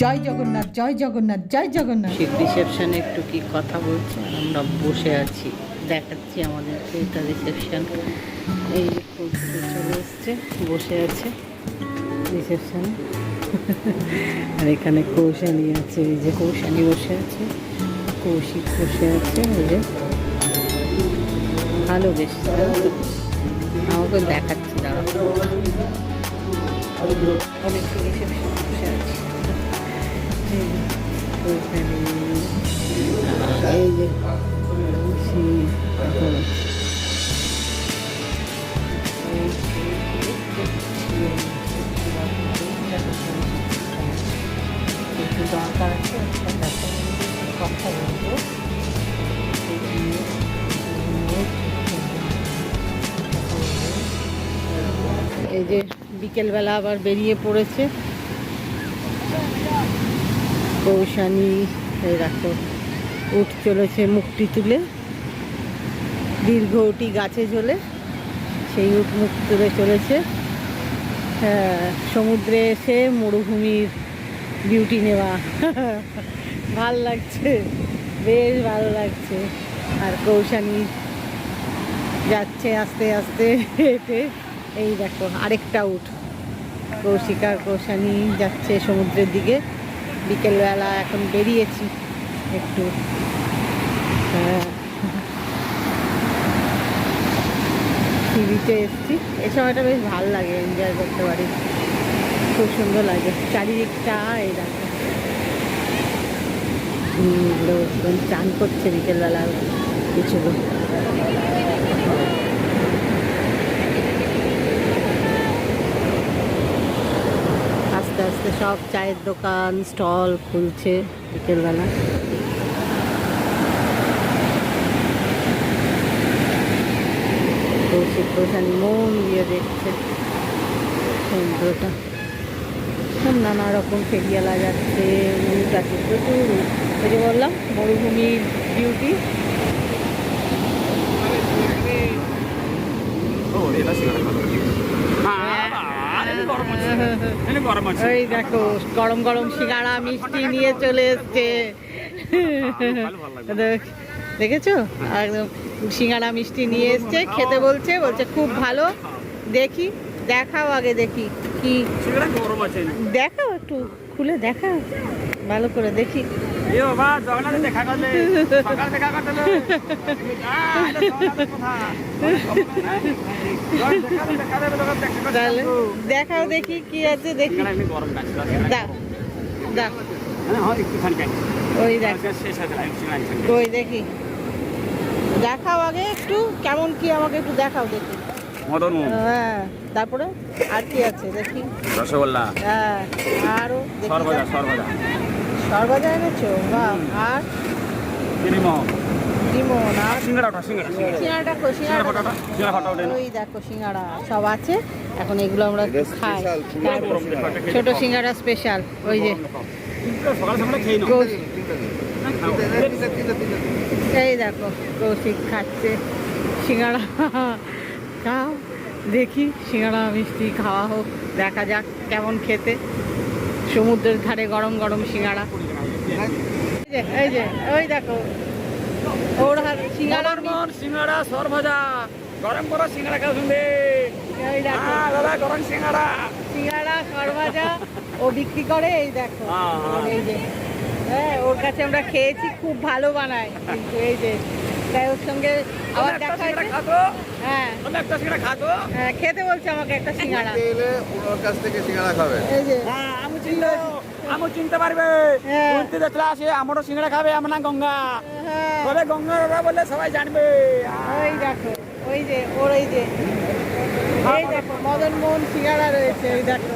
জয় জগন্নাথ, জয় জগন্নাথ, জয় জগন্নাথ। রিসেপশনে একটু কি কথা বলছি, আমরা বসে আছি, দেখাচ্ছি আমাদেরকে এটা রিসেপশন। এই যে কৌশিক চলে এসছে, বসে আছে রিসেপশনে। আর এখানে কৌশানী আছে, এই যে কৌশানী বসে আছে, কৌশিক বসে আছে। এই যে ভালো বেশ, আমাকে দেখাচ্ছি দাঁড়া। অনেক রিসেপশন বসে আছে, এই যে দরকার আছে, কথা বলবো। এই যে বিকেলবেলা আবার বেরিয়ে পড়েছে কৌশানী। এই দেখো উঠ চলেছে মুখটি তুলে, দীর্ঘ উটি গাছে ঝোলে, সেই উঠ মুখ তুলে চলেছে। হ্যাঁ, সমুদ্রে এসে মরুভূমির বিউটি নেওয়া। ভাল লাগছে, বেশ ভালো লাগছে। আর কৌশানী যাচ্ছে আস্তে আস্তে হেঁটে। এই দেখো আরেকটা উঠ, কৌশিক আর কৌশানী যাচ্ছে সমুদ্রের দিকে। বিকেলবেলা এখন বেরিয়েছি একটু। হ্যাঁ, সি বিচে এসেছি, এই সময়টা বেশ ভালো লাগে, এনজয় করতে পারি, খুব সুন্দর লাগে চারিদিকটা। এই দেখো লোকজন চান করছে বিকেলবেলা কিছু লোক। আস্তে আস্তে সব চায়ের দোকান স্টল খুলছে বিকেলবেলা। কৌশিক কৌশানী মন দিয়ে দেখছে সমুদ্রটা। সব নানা রকম ফেরিয়ালা যাচ্ছে, উট আছে প্রচুর। ওই যে বললাম মরুভূমির বিউটি। ওই দেখো গরম গরম সিঙ্গাড়া মিষ্টি নিয়ে চলে এসছে, দেখেছো? একদম সিঙ্গাড়া মিষ্টি নিয়ে এসছে, খেতে বলছে, বলছে খুব ভালো। দেখি, দেখাও আগে, দেখি কি দেখাও, একটু খুলে দেখাও ভালো করে দেখি। তাহলে দেখাও দেখি কি আছে, দেখি। ওই দেখ, ওই দেখি, দেখাও আগে একটু কেমন কি, আমাকে একটু দেখাও দেখি। হ্যাঁ, তারপরে আর কি আছে দেখি। রসগোল্লা, হ্যাঁ, আরো সরভাজা, সরভাজা এনেছো, বাহ। আর লিমন, আর সিঙ্গাড়াটা কো, ওই দেখো সিঙ্গাড়া সব আছে। এখন এগুলো আমরা খাই, ছোট সিঙ্গাড়া স্পেশাল। ওই যে এই দেখো কৌশিক খাচ্ছে সিঙ্গাড়া। খাও দেখি, সিঙ্গাড়া মিষ্টি খাওয়া হোক, দেখা যাক কেমন খেতে। সমুদ্রের ধারে গরম গরম সিঙ্গাড়া। এই যে ওই দেখো ওর হাত সিঙ্গাড়া, সিঙ্গাড়া, সরভাজা, গরম গরম সিঙ্গাড়া খাও শুনবে। এই দেখো দাদা গরম সিঙ্গাড়া, সিঙ্গাড়া সরভাজা ও বিক্রি করে। এই দেখো, এই যে হ্যাঁ, ওর কাছে আমরা খেয়েছি, খুব ভালো বানায় কিন্তু। এই যে তাই ওর সঙ্গে আবার দেখা হয়েছে। হ্যাঁ, হ্যাঁ, খেতে বলছে আমাকে একটা সিঙ্গাড়া। ওর কাছ থেকে সিঙ্গাড়া খাবে। এই যে আমি চিনতে পারবে, দেখলে আসে আমারও সিঙ্গাড়া খাবে, আমার নাম গঙ্গা। তবে গঙ্গা দাদা বললে সবাই জানবে। ওই দেখো, ওই যে ওর এই যে এই দেখো মদন মোহন সিঙ্গাড়া রয়েছে। এই দেখো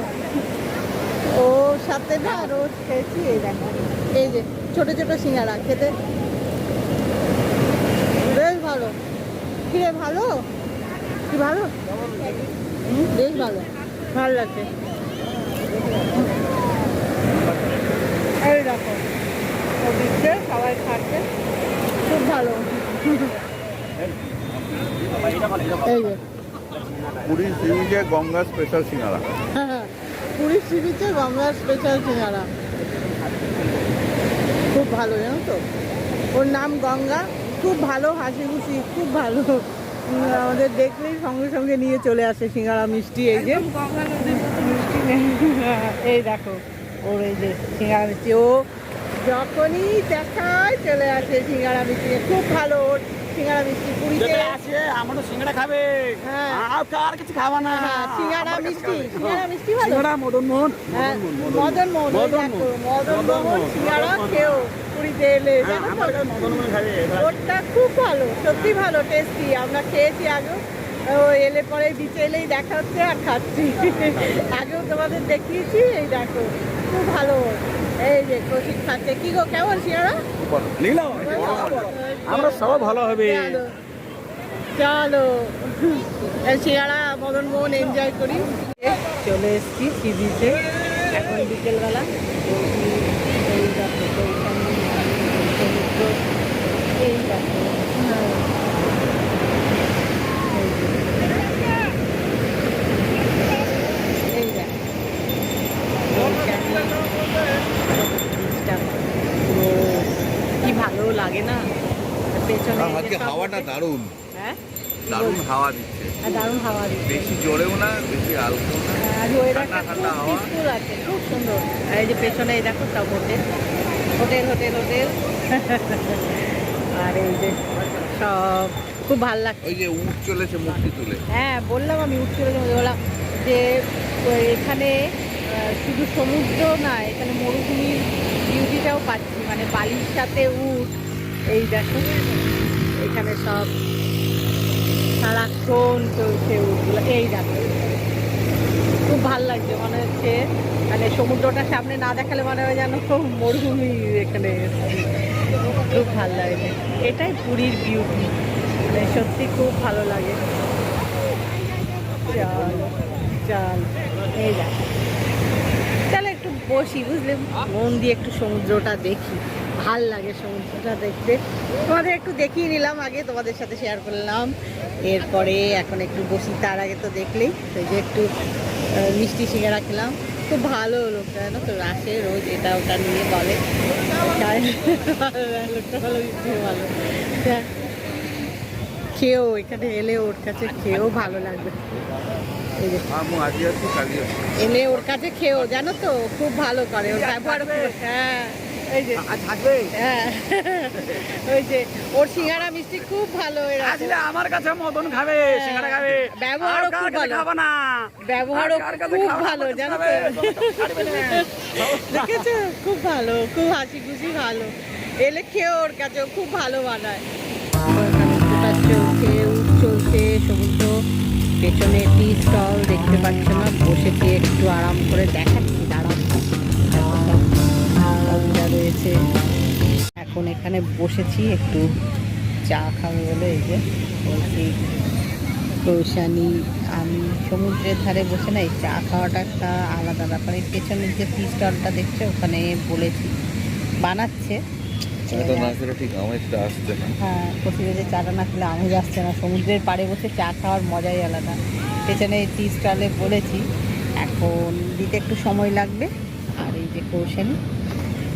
ওর সাথে না রোজ খেয়েছি। এই দেখো এই যে ছোট ছোট সিঙ্গাড়া, খেতে বেশ ভালো। কিরে ভালো, কি ভালো, বেশ ভালো, ভালো লাগছে। এই দেখো ও দিচ্ছে, সবাই খাচ্ছে, খুব ভালো। এই যে পুরীর সি বিচে গঙ্গা স্পেশাল সিঙ্গাড়া। পুরীর সি বিচে গঙ্গার স্পেশাল সিঙ্গাড়া। খুব ভালো জানো তো, ওর নাম গঙ্গা, খুব ভালো, হাসি খুশি, খুব ভালো। আমাদের দেখলেই সঙ্গে সঙ্গে নিয়ে চলে আসে সিঙ্গাড়া মিষ্টি। এই যে এই দেখো ওর এই যে সিঙ্গাড়া মিষ্টি, ও যখনই দেখায় চলে আসে সিঙ্গাড়া মিষ্টি। খুব ভালো ওর সিঙ্গাড়া মিষ্টি। পুরীতে আসে আমারও সিঙ্গাড়া খাবে, হ্যাঁ আর কিছু খাওয়া না। সিঙ্গাড়া মিষ্টি, সিঙ্গাড়া মিষ্টি ভালো। সিঙ্গাড়া মদন মোহন, হ্যাঁ মদন মোহন, ওই দেখো মদন মোহন সিঙ্গাড়া খেয়েও পুরীতে এলে জানো তো, মদন মোহন খাবে। ওরটা খুব ভালো, সত্যি ভালো, টেস্টি। আমরা খেয়েছি আগেও, ও এলে পরে বিচে এলেই দেখা হচ্ছে আর খাচ্ছি। আগেও তোমাদের দেখিয়েছি, এই দেখো খুব ভালো। এই যে কৌশিক খাচ্ছে। কি গো কেমন সিঙ্গাড়া? নিলাম আমরা সবাই ভালো হবে। চলো চলো সিঙ্গাড়া মদন মোহন এনজয় করি। চলে এসছি সি বিচে, এখন বিকেলবেলা। এই দেখো সমুদ্র, এই দেখো এই দেখো কি ভালো লাগে না পেছনে। আজকে হাওয়াটা দারুণ, হ্যাঁ দারুণ হাওয়া দিচ্ছে। দারুণ হাওয়া দিচ্ছে। বেশি জোরেও না, বেশি হালকাও না। আজ ওয়েদারটা ঠান্ডা খুব হাওয়া। পিসফুল আছে, খুব সুন্দর। আর এই যে পেছনে এই দেখো সব হোটেল হোটেল হোটেল হোটেল। আর এই যে সব খুব ভালো লাগছে। ওই যে উঠ চলেছে মূর্তি তুলে। হ্যাঁ বললাম, আমি উঠতে বললাম যে এখানে শুধু সমুদ্র না, এখানে মরুভূমির বিউটিটাও পাচ্ছি, মানে বালির সাথে উঠ। এই দেখো এখানে সব সারাক্ষণ চলছে উঠগুলো। এই দেখো খুব ভাল লাগছে, মনে হচ্ছে মানে সমুদ্রটা সামনে না দেখালে মনে হয় যেন খুব মরুভূমি এখানে। খুব ভাল লাগে, এটাই পুরীর বিউটি, মানে সত্যি খুব ভালো লাগে। চল চল এই দেখো, চলো একটু বসি, বুঝলে, মন দিয়ে একটু সমুদ্রটা দেখি, ভাল লাগে সমুদ্রটা দেখতে। তোমাদের একটু দেখিয়ে নিলাম, আগে তোমাদের সাথে শেয়ার করলাম। এরপরে এখন একটু বসি, তার আগে তো দেখলেই ওই যে একটু মিষ্টি সিঙ্গাড়া খেলাম। খুব ভালো লোকটা জানো তো, আসে রোজ এটা ওটা নিয়ে বলে, লোকটা ভালো, মিষ্টি ভালো। খেয়েও এখানে এলে ওর কাছে খেয়েও ভালো লাগবে। এই যে আজই আছি, কালই আছি। এলে ওর কাছে খেয়েও, জানো তো খুব ভালো করে ওর ব্যবহার। হ্যাঁ এই যে থাকবে, হ্যাঁ ওই যে ওর সিঙ্গাড়া মিষ্টি খুব ভালো। আসলে আমার কাছে মদন খাবে, সিঙ্গাড়া খাবে, ব্যবহারও খুব ভালো, খাবো না, ব্যবহারও খুব ভালো জানো তো। দেখেছো খুব ভালো, খুব হাসি খুশি, ভালো। এলে খেয়েও ওর কাছে খুব ভালো বানায়। চলছে চলছে সমুদ্র, পেছনে টি স্টল দেখতে পাচ্ছ না, বসেছি একটু আরাম করে, দেখাচ্ছি দাঁড়াও রয়েছে। এখন এখানে বসেছি একটু চা খাবো বলে, এই যে বলছি কৌশানি আমি সমুদ্রের ধারে বসে না, এই চা খাওয়াটা একটা আলাদা ব্যাপার। এই পেছনের যে টি স্টলটা দেখছো, ওখানে বলেছি বানাচ্ছে। চাটা না খেলে ঠিক আমেজটা আসছে না। হ্যাঁ কষিয়ে যে চাটা না খেলে আমেজ আসছে না। সমুদ্রের পাড়ে বসে চা খাওয়ার মজাই আলাদা। পেছনে টি স্টলে বলেছি, এখন দিতে একটু সময় লাগবে। আর এই যে কৌশানি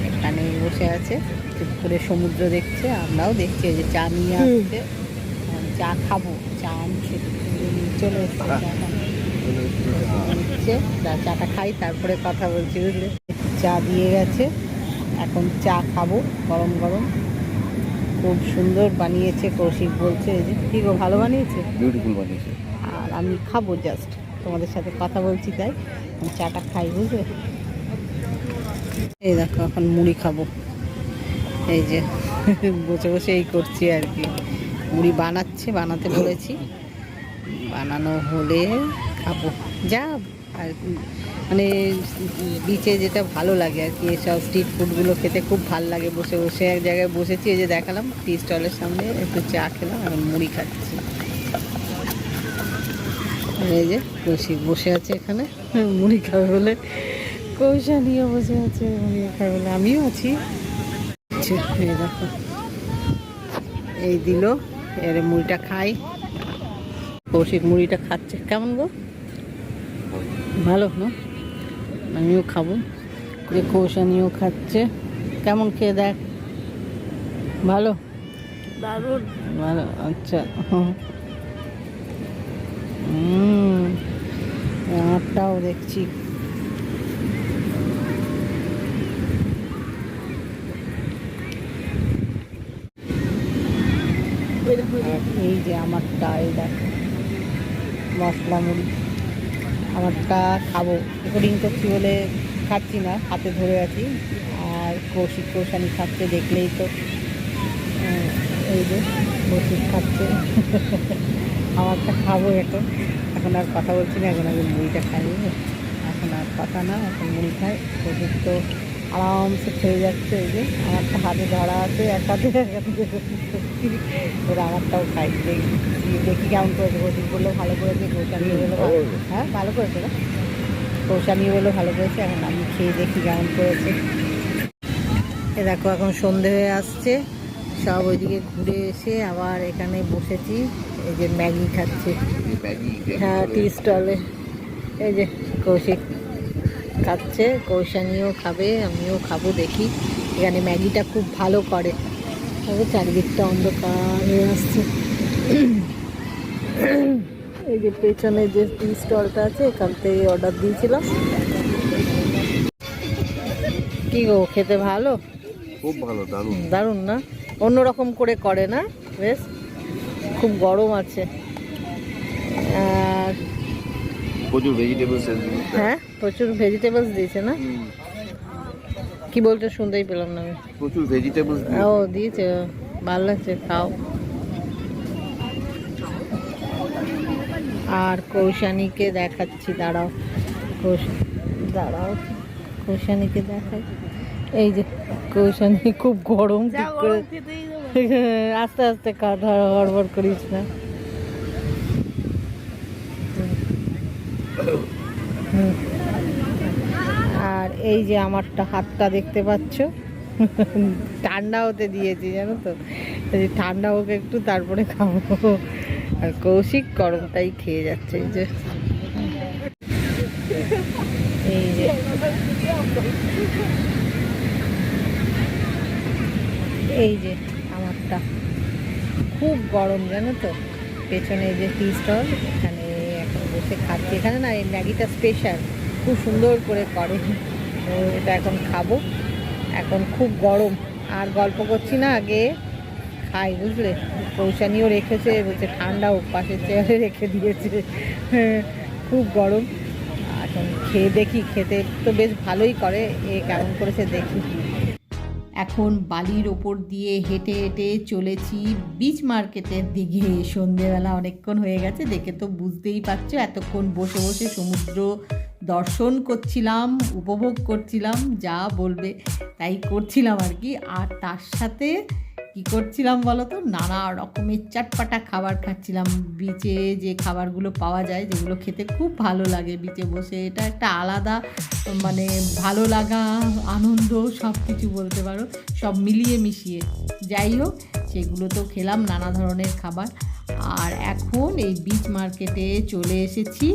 এখানে বসে আছে, চুপ করে সমুদ্র দেখছে, আমরাও দেখছি। এই যে চা নিয়ে আসছে, চা খাবো, চা আনছে, চলে এসছে চাটা নিচ্ছে। চাটা খাই তারপরে কথা বলছি, বুঝলে। চা দিয়ে গেছে, এখন চা খাবো গরম গরম। খুব সুন্দর বানিয়েছে, কৌশিক বলছে। এই যে ঠিক ভালো বানিয়েছে, বিউটিফুল বানিয়েছে। আর আমি খাবো, জাস্ট তোমাদের সাথে কথা বলছি তাই চাটা খাই, বুঝলে। এই দেখো এখন মুড়ি খাবো, এই যে বসে বসে এই করছি আর কি। মুড়ি বানাচ্ছে, বানাতে বলেছি, বানানো হলে খাবো। যা আর মানে বিচে যেটা ভালো লাগে আর কি, এসব স্ট্রিট ফুডগুলো খেতে খুব ভালো লাগে। বসে বসে এক জায়গায় বসেছি, এই যে দেখালাম টি স্টলের সামনে, একটু চা খেলাম, এখন মুড়ি খাচ্ছি। এই যে কৌশিক বসে আছে এখানে মুড়ি খাবে বলে, কৌশানিও বসে আছে মুড়ি খাবে বলে, আমিও আছি। এই দেখো এই দিল, এর মুড়িটা খাই। কৌশিক মুড়িটা খাচ্ছে, কেমন গো? ভালো না? আমিও খাবো, কৌশানিও খাচ্ছে, কেমন খেয়ে দেখ। ভালো দারুণ। ভালো, আচ্ছা। আমারটাও দেখছি। এই যে আমারটা, এই দেখো মশলা মুড়ি। আমারটা খাবো, রেকর্ডিং করছি বলে খাচ্ছি না, হাতে ধরে আছি। আর কৌশিক কৌশানি খাচ্ছে, দেখলেই তো। এই যে কৌশিক খাচ্ছে। আমারটা খাবো এখন। এখন আর কথা বলছি না, এখন আগে মুড়িটা খাই। এখন আর কথা না, এখন মুড়ি খাই। কৌশিক তো আরামসে খেয়ে যাচ্ছে। এই যে আমারটা হাতে ধরা আছে, এক হাতে ওরা আমারটাও খাই। দেখি কেমন করেছে। কৌশিক বললো ভালো করেছে, কৌশানিও বললো হ্যাঁ ভালো করেছে না, কৌশানিও বললো ভালো করেছে। এখন আমি খেয়ে দেখি কেমন করেছে। এ দেখো এখন সন্ধে হয়ে আসছে, সব ওইদিকে ঘুরে এসে আবার এখানে বসেছি। এই যে ম্যাগি খাচ্ছি, হ্যাঁ টি স্টলে। এই যে কৌশিক খাচ্ছে, কৌশানিও খাবে, আমিও খাবো। দেখি এখানে ম্যাগিটা খুব ভালো করে। চারিদিকটা অন্ধকার হয়ে আসছে। এই যে পেছনে যে টি স্টলটা আছে, এখান থেকে অর্ডার দিয়েছিলাম। কি গো, খেতে ভালো? খুব ভালো, দারুণ দারুণ না? অন্যরকম করে করে না, বেশ। খুব গরম আছে। আর প্রচুর ভেজিটেবলস। হ্যাঁ প্রচুর ভেজিটেবলস দিয়েছে না? কি বলতে শুনতেই পেলাম না আমি। প্রচুর ভেজিটেবলস। ও দিয়েছে, ভালো লাগছে, খাও। আর কৌশানীকে দেখাচ্ছি, দাঁড়াও দাঁড়াও, কৌশানীকে দেখাই। এই যে কৌশানী খুব গরম, ঠিক করে আস্তে আস্তে খাওয়া, হড়বড় করিস না। আর এই যে আমারটা হাতটা দেখতে পাচ্ছ, ঠান্ডা হতে দিয়েছি জানো তো, ঠান্ডা হোক একটু তারপরে খাবো। আর কৌশিক গরমটাই খেয়ে যাচ্ছে। এই যে এই যে আমারটা খুব গরম জানো তো। পেছনে যে টি স্টল, এখানে এখন বসে খাচ্ছি। এখানে না এই ম্যাগিটা স্পেশাল, খুব সুন্দর করে করে। তো এটা এখন খাবো। এখন খুব গরম, আর গল্প করছি না, আগে খাই বুঝলে। কৌশানিও রেখেছে, বলছে ঠান্ডা হোক, পাশের চেয়ারে রেখে দিয়েছে। খুব গরম। এখন খেয়ে দেখি, খেতে তো বেশ ভালোই করে। এ কেমন করেছে দেখি। এখন বালির ওপর দিয়ে হেঁটে হেঁটে চলেছি বিচ মার্কেটের দিকে। সন্ধেবেলা অনেকক্ষণ হয়ে গেছে, দেখে তো বুঝতেই পারছো। এতক্ষণ বসে বসে সমুদ্র দর্শন করছিলাম, উপভোগ করছিলাম, যা বলবে তাই করছিলাম আর কি। আর তার সাথে কি করছিলাম বলো তো, নানা রকমের চটপাটা খাবার খাচ্ছিলাম। বিচে যে খাবারগুলো পাওয়া যায়, যেগুলো খেতে খুব ভালো লাগে বিচে বসে, এটা একটা আলাদা মানে ভালো লাগা, আনন্দ, সব কিছু বলতে পারো, সব মিলিয়ে মিশিয়ে। যাই হোক, সেগুলো তো খেলাম, নানা ধরনের খাবার। আর এখন এই বিচ মার্কেটে চলে এসেছি।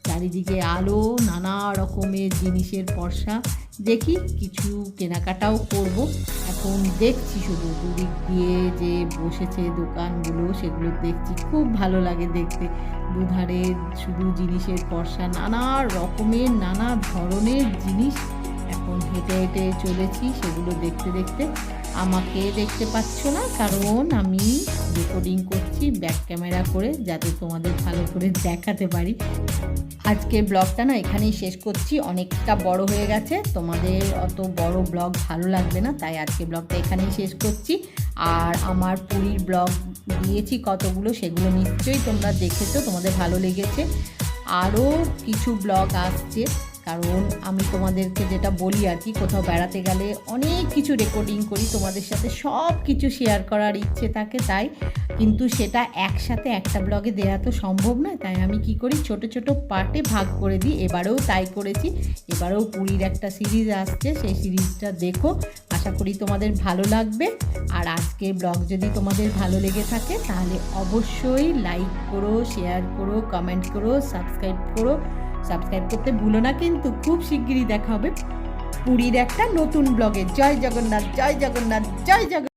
চারিদিকে আলো, নানা রকমের জিনিসের পসরা। দেখি কিছু কেনাকাটাও করব। এখন দেখছি শুধু দুদিক দিয়ে যে বসেছে দোকানগুলো, সেগুলো দেখছি, খুব ভালো লাগে দেখতে। দুধারে শুধু জিনিসের পসরা, নানা রকমের নানা ধরনের জিনিস। এখন হেঁটে হেঁটে চলেছি সেগুলো দেখতে দেখতে। আমাকে দেখতে পাচ্ছ না, কারণ আমি রেকর্ডিং করছি ব্যাক ক্যামেরা করে, যাতে তোমাদের ভালো করে দেখাতে পারি। আজকে ব্লগটা না এখানেই শেষ করছি, অনেকটা বড় হয়ে গেছে, তোমাদের অত বড় ব্লগ ভালো লাগবে না, তাই আজকে ব্লগটা এখানেই শেষ করছি। আর আমার পুরীর ব্লগ দিয়েছি কতগুলো, সেগুলো নিশ্চয়ই তোমরা দেখেছো, তোমাদের ভালো লেগেছে। আরও কিছু ব্লগ আসছে, কারণ আমি তোমাদেরকে যেটা বলি আর কি, কোথাও বেড়াতে গেলে অনেক কিছু রেকর্ডিং করি, তোমাদের সাথে সব কিছু শেয়ার করার ইচ্ছে থাকে, তাই কিন্তু সেটা একসাথে একটা ব্লগে দেওয়া তো সম্ভব নয়। তাই আমি কি করি, ছোট ছোট পার্টে ভাগ করে দিই। এবারেও তাই করেছি। এবারেও পুরীর একটা সিরিজ আসছে, সেই সিরিজটা দেখো, আশা করি তোমাদের ভালো লাগবে। আর আজকের ব্লগ যদি তোমাদের ভালো লেগে থাকে, তাহলে অবশ্যই লাইক করো, শেয়ার করো, কমেন্ট করো, সাবস্ক্রাইব করো। সাবস্ক্রাইব করতে ভুলো না কিন্তু। খুব শিগগিরই দেখা হবে পুরীর একটা নতুন ব্লগে। জয় জগন্নাথ, জয় জগন্নাথ, জয় জগন্নাথ।